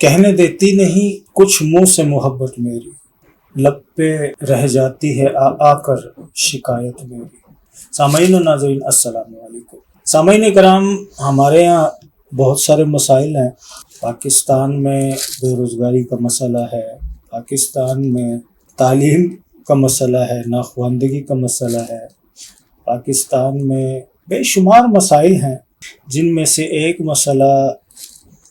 کہنے دیتی نہیں کچھ منہ سے محبت میری، لب پہ رہ جاتی ہے آ آ کر شکایت میری۔ سامعین و ناظرین السلام علیکم۔ سامعین کرام، ہمارے یہاں بہت سارے مسائل ہیں۔ پاکستان میں بے روزگاری کا مسئلہ ہے، پاکستان میں تعلیم کا مسئلہ ہے، ناخواندگی کا مسئلہ ہے، پاکستان میں بے شمار مسائل ہیں، جن میں سے ایک مسئلہ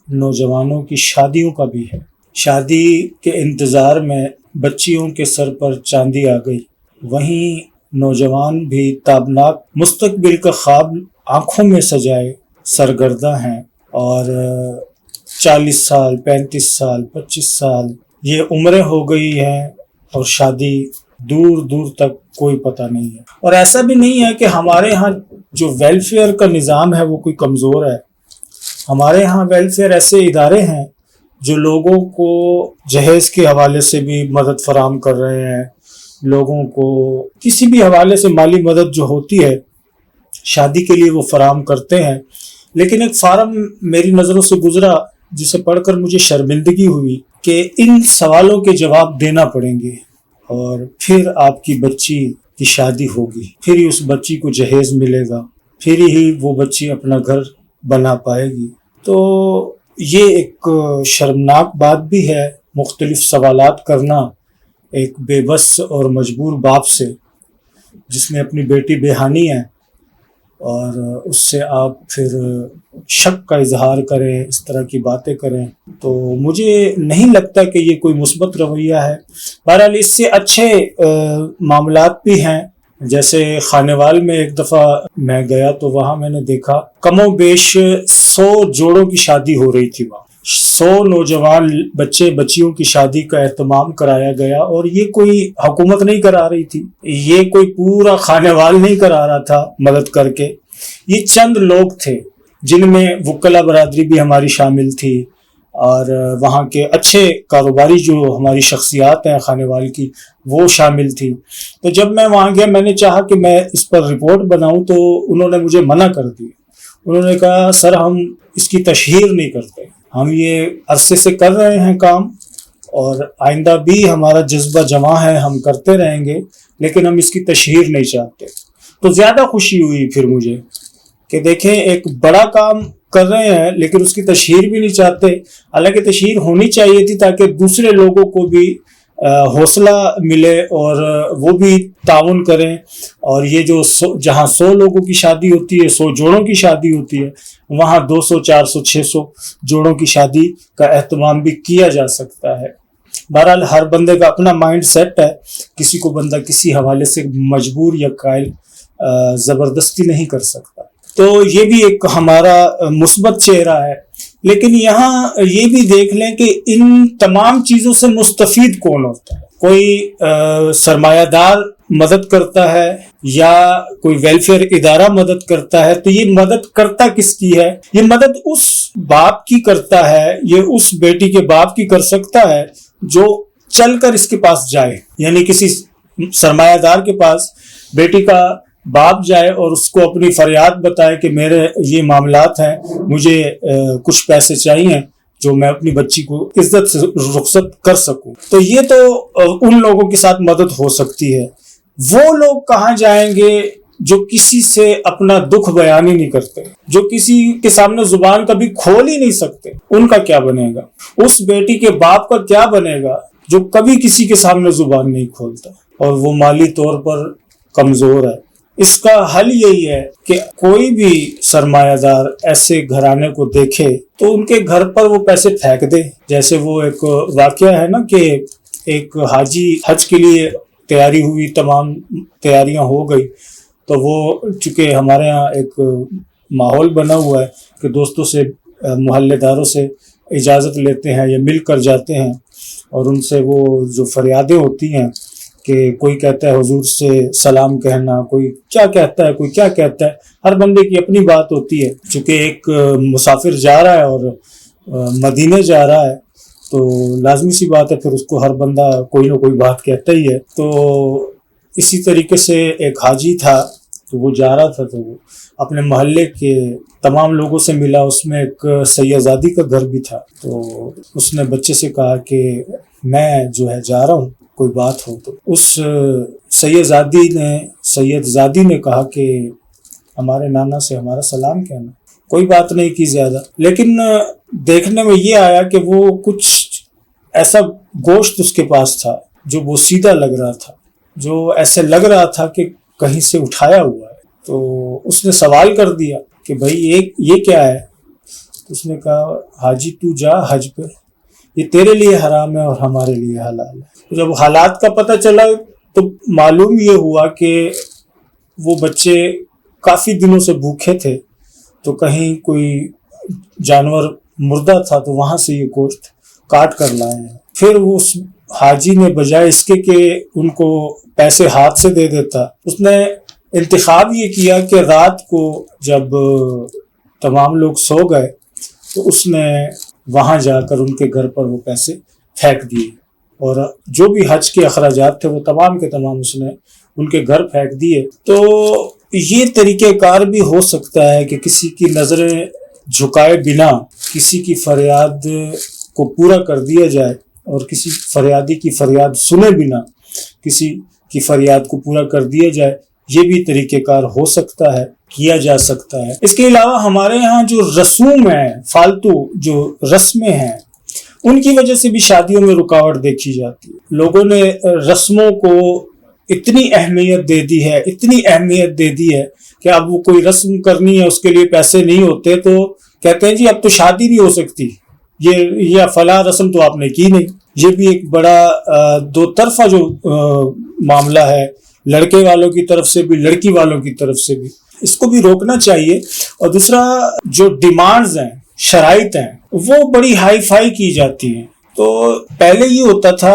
نوجوانوں کی شادیوں کا بھی ہے۔ شادی کے انتظار میں بچیوں کے سر پر چاندی آ گئی، وہیں نوجوان بھی تابناک مستقبل کا خواب آنکھوں میں سجائے سرگرداں ہیں، اور 40 سال 35 سال 25 سال یہ عمریں ہو گئی ہیں، اور شادی دور دور تک کوئی پتہ نہیں ہے۔ اور ایسا بھی نہیں ہے کہ ہمارے ہاں جو ویلفیئر کا نظام ہے وہ کوئی کمزور ہے۔ ہمارے ہاں ویلفیئر ایسے ادارے ہیں جو لوگوں کو جہیز کے حوالے سے بھی مدد فراہم کر رہے ہیں، لوگوں کو کسی بھی حوالے سے مالی مدد جو ہوتی ہے شادی کے لیے وہ فراہم کرتے ہیں۔ لیکن ایک فارم میری نظروں سے گزرا جسے پڑھ کر مجھے شرمندگی ہوئی کہ ان سوالوں کے جواب دینا پڑیں گے، اور پھر آپ کی بچی کی شادی ہوگی، پھر ہی اس بچی کو جہیز ملے گا، پھر ہی وہ بچی اپنا گھر بنا پائے گی۔ تو یہ ایک شرمناک بات بھی ہے، مختلف سوالات کرنا ایک بے بس اور مجبور باپ سے، جس نے اپنی بیٹی بیہانی ہے، اور اس سے آپ پھر شک کا اظہار کریں، اس طرح کی باتیں کریں، تو مجھے نہیں لگتا کہ یہ کوئی مثبت رویہ ہے۔ بہرحال اس سے اچھے معاملات بھی ہیں، جیسے خانیوال میں ایک دفعہ میں گیا تو وہاں میں نے دیکھا کم و بیش 100 جوڑوں کی شادی ہو رہی تھی، وہاں 100 نوجوان بچے بچیوں کی شادی کا اہتمام کرایا گیا، اور یہ کوئی حکومت نہیں کرا رہی تھی، یہ کوئی پورا خانیوال نہیں کرا رہا تھا مدد کر کے، یہ چند لوگ تھے جن میں وکلا برادری بھی ہماری شامل تھی، اور وہاں کے اچھے کاروباری جو ہماری شخصیات ہیں خانیوال کی وہ شامل تھی۔ تو جب میں وہاں گیا میں نے چاہا کہ میں اس پر رپورٹ بناؤں، تو انہوں نے مجھے منع کر دی۔ انہوں نے کہا سر ہم اس کی تشہیر نہیں کرتے، ہم یہ عرصے سے کر رہے ہیں کام، اور آئندہ بھی ہمارا جذبہ جمع ہے، ہم کرتے رہیں گے، لیکن ہم اس کی تشہیر نہیں چاہتے۔ تو زیادہ خوشی ہوئی پھر مجھے کہ دیکھیں ایک بڑا کام کر رہے ہیں لیکن اس کی تشہیر بھی نہیں چاہتے، حالانکہ تشہیر ہونی چاہیے تھی تاکہ دوسرے لوگوں کو بھی حوصلہ ملے اور وہ بھی تعاون کریں، اور یہ جو جہاں 100 لوگوں کی شادی ہوتی ہے، 100 جوڑوں کی شادی ہوتی ہے، وہاں 200 400 600 جوڑوں کی شادی کا اہتمام بھی کیا جا سکتا ہے۔ بہرحال ہر بندے کا اپنا مائنڈ سیٹ ہے، کسی کو بندہ کسی حوالے سے مجبور یا قائل زبردستی نہیں کر سکتا۔ تو یہ بھی ایک ہمارا مثبت چہرہ ہے، لیکن یہاں یہ بھی دیکھ لیں کہ ان تمام چیزوں سے مستفید کون ہوتا ہے۔ کوئی سرمایہ دار مدد کرتا ہے یا کوئی ویلفیئر ادارہ مدد کرتا ہے، تو یہ مدد کرتا کس کی ہے؟ یہ مدد اس باپ کی کرتا ہے، یہ اس بیٹی کے باپ کی کر سکتا ہے جو چل کر اس کے پاس جائے، یعنی کسی سرمایہ دار کے پاس بیٹی کا باپ جائے اور اس کو اپنی فریاد بتائے کہ میرے یہ معاملات ہیں، مجھے کچھ پیسے چاہیے جو میں اپنی بچی کو عزت سے رخصت کر سکوں، تو یہ تو ان لوگوں کے ساتھ مدد ہو سکتی ہے۔ وہ لوگ کہاں جائیں گے جو کسی سے اپنا دکھ بیان ہی نہیں کرتے، جو کسی کے سامنے زبان کبھی کھول ہی نہیں سکتے، ان کا کیا بنے گا؟ اس بیٹی کے باپ کا کیا بنے گا جو کبھی کسی کے سامنے زبان نہیں کھولتا اور وہ مالی طور پر کمزور ہے؟ اس کا حل یہی ہے کہ کوئی بھی سرمایہ دار ایسے گھرانے کو دیکھے تو ان کے گھر پر وہ پیسے پھینک دے۔ جیسے وہ ایک واقعہ ہے نا کہ ایک حاجی حج کے لیے تیاری ہوئی، تمام تیاریاں ہو گئی، تو وہ چونکہ ہمارے ہاں ایک ماحول بنا ہوا ہے کہ دوستوں سے محلے داروں سے اجازت لیتے ہیں یا مل کر جاتے ہیں، اور ان سے وہ جو فریادیں ہوتی ہیں کہ کوئی کہتا ہے حضور سے سلام کہنا، کوئی کیا کہتا ہے، کوئی کیا کہتا ہے، ہر بندے کی اپنی بات ہوتی ہے۔ چونکہ ایک مسافر جا رہا ہے اور مدینے جا رہا ہے تو لازمی سی بات ہے پھر اس کو ہر بندہ کوئی نہ کوئی بات کہتا ہی ہے۔ تو اسی طریقے سے ایک حاجی تھا تو وہ جا رہا تھا، تو وہ اپنے محلے کے تمام لوگوں سے ملا، اس میں ایک سیدزادی کا گھر بھی تھا، تو اس نے بچے سے کہا کہ میں جو ہے جا رہا ہوں، کوئی بات ہو تو۔ اس سیدزادی نے کہا کہ ہمارے نانا سے ہمارا سلام کہنا، کوئی بات نہیں کی زیادہ، لیکن دیکھنے میں یہ آیا کہ وہ کچھ ایسا گوشت اس کے پاس تھا جو وہ سیدھا لگ رہا تھا، جو ایسے لگ رہا تھا کہ کہیں سے اٹھایا ہوا ہے۔ تو اس نے سوال کر دیا کہ بھائی یہ کیا ہے؟ اس نے کہا حاجی تو جا حج پہ، یہ تیرے لیے حرام ہے اور ہمارے لیے حلال ہے۔ تو جب حالات کا پتہ چلا تو معلوم یہ ہوا کہ وہ بچے کافی دنوں سے بھوکے تھے، تو کہیں کوئی جانور مردہ تھا تو وہاں سے یہ گوشت کاٹ کر لائے ہیں۔ پھر اس حاجی نے بجائے اس کے کہ ان کو پیسے ہاتھ سے دے دیتا، اس نے انتخاب یہ کیا کہ رات کو جب تمام لوگ سو گئے تو اس نے وہاں جا کر ان کے گھر پر وہ پیسے پھینک دیے، اور جو بھی حج کے اخراجات تھے وہ تمام کے تمام اس نے ان کے گھر پھینک دیے۔ تو یہ طریقہ کار بھی ہو سکتا ہے کہ کسی کی نظریں جھکائے بنا کسی کی فریاد کو پورا کر دیا جائے، اور کسی فریادی کی فریاد سنے بنا کسی کی فریاد کو پورا کر دیا جائے، یہ بھی طریقہ کار ہو سکتا ہے، کیا جا سکتا ہے۔ اس کے علاوہ ہمارے ہاں جو رسوم ہیں، فالتو جو رسمیں ہیں، ان کی وجہ سے بھی شادیوں میں رکاوٹ دیکھی جاتی ہے۔ لوگوں نے رسموں کو اتنی اہمیت دے دی ہے کہ اب وہ کوئی رسم کرنی ہے، اس کے لیے پیسے نہیں ہوتے تو کہتے ہیں جی اب تو شادی نہیں ہو سکتی، یہ فلاں رسم تو آپ نے کی نہیں۔ یہ بھی ایک بڑا دو طرفہ جو معاملہ ہے، لڑکے والوں کی طرف سے بھی لڑکی والوں کی طرف سے بھی، اس کو بھی روکنا چاہیے۔ اور دوسرا جو ڈیمانڈز ہیں، شرائط ہیں، وہ بڑی ہائی فائی کی جاتی ہیں۔ تو پہلے یہ ہوتا تھا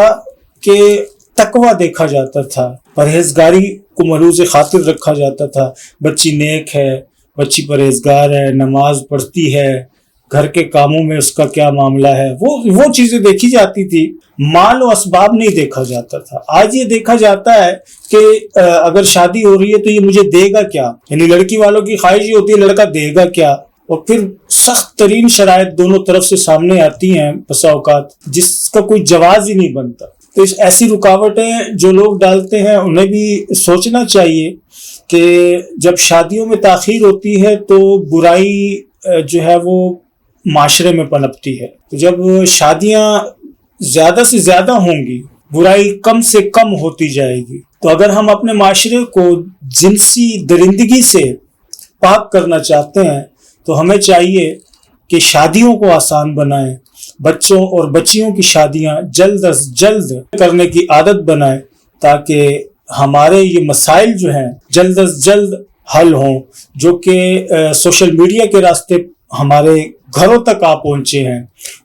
کہ تقویٰ دیکھا جاتا تھا، پرہیزگاری کو ملحوظ خاطر رکھا جاتا تھا، بچی نیک ہے، بچی پرہیزگار ہے، نماز پڑھتی ہے، گھر کے کاموں میں اس کا کیا معاملہ ہے، وہ چیزیں دیکھی جاتی تھی، مال و اسباب نہیں دیکھا جاتا تھا۔ آج یہ دیکھا جاتا ہے کہ اگر شادی ہو رہی ہے تو یہ مجھے دے گا کیا، یعنی لڑکی والوں کی خواہش یہ ہوتی ہے لڑکا دے گا کیا، اور پھر سخت ترین شرائط دونوں طرف سے سامنے آتی ہیں بسا اوقات، جس کا کوئی جواز ہی نہیں بنتا۔ تو ایسی رکاوٹیں جو لوگ ڈالتے ہیں انہیں بھی سوچنا چاہیے کہ جب شادیوں میں تاخیر ہوتی ہے تو برائی جو ہے وہ معاشرے میں پنپتی ہے، تو جب شادیاں زیادہ سے زیادہ ہوں گی، برائی کم سے کم ہوتی جائے گی۔ تو اگر ہم اپنے معاشرے کو جنسی درندگی سے پاک کرنا چاہتے ہیں تو ہمیں چاہیے کہ شادیوں کو آسان بنائیں، بچوں اور بچیوں کی شادیاں جلد از جلد کرنے کی عادت بنائیں، تاکہ ہمارے یہ مسائل جو ہیں جلد از جلد حل ہوں، جو کہ سوشل میڈیا کے راستے ہمارے گھروں تک آ پہنچے ہیں،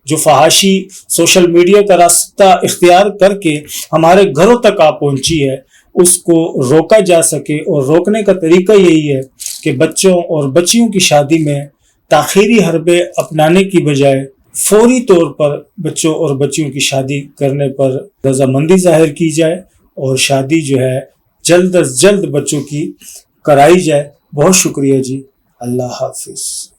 جو فحاشی سوشل میڈیا کا راستہ اختیار کر کے ہمارے گھروں تک آ پہنچی ہے، اس کو روکا جا سکے۔ اور روکنے کا طریقہ یہی ہے کہ بچوں اور بچیوں کی شادی میں تاخیری حربے اپنانے کی بجائے فوری طور پر بچوں اور بچیوں کی شادی کرنے پر رضامندی ظاہر کی جائے، اور شادی جو ہے جلد از جلد بچوں کی کرائی جائے۔ بہت شکریہ جی، اللہ حافظ۔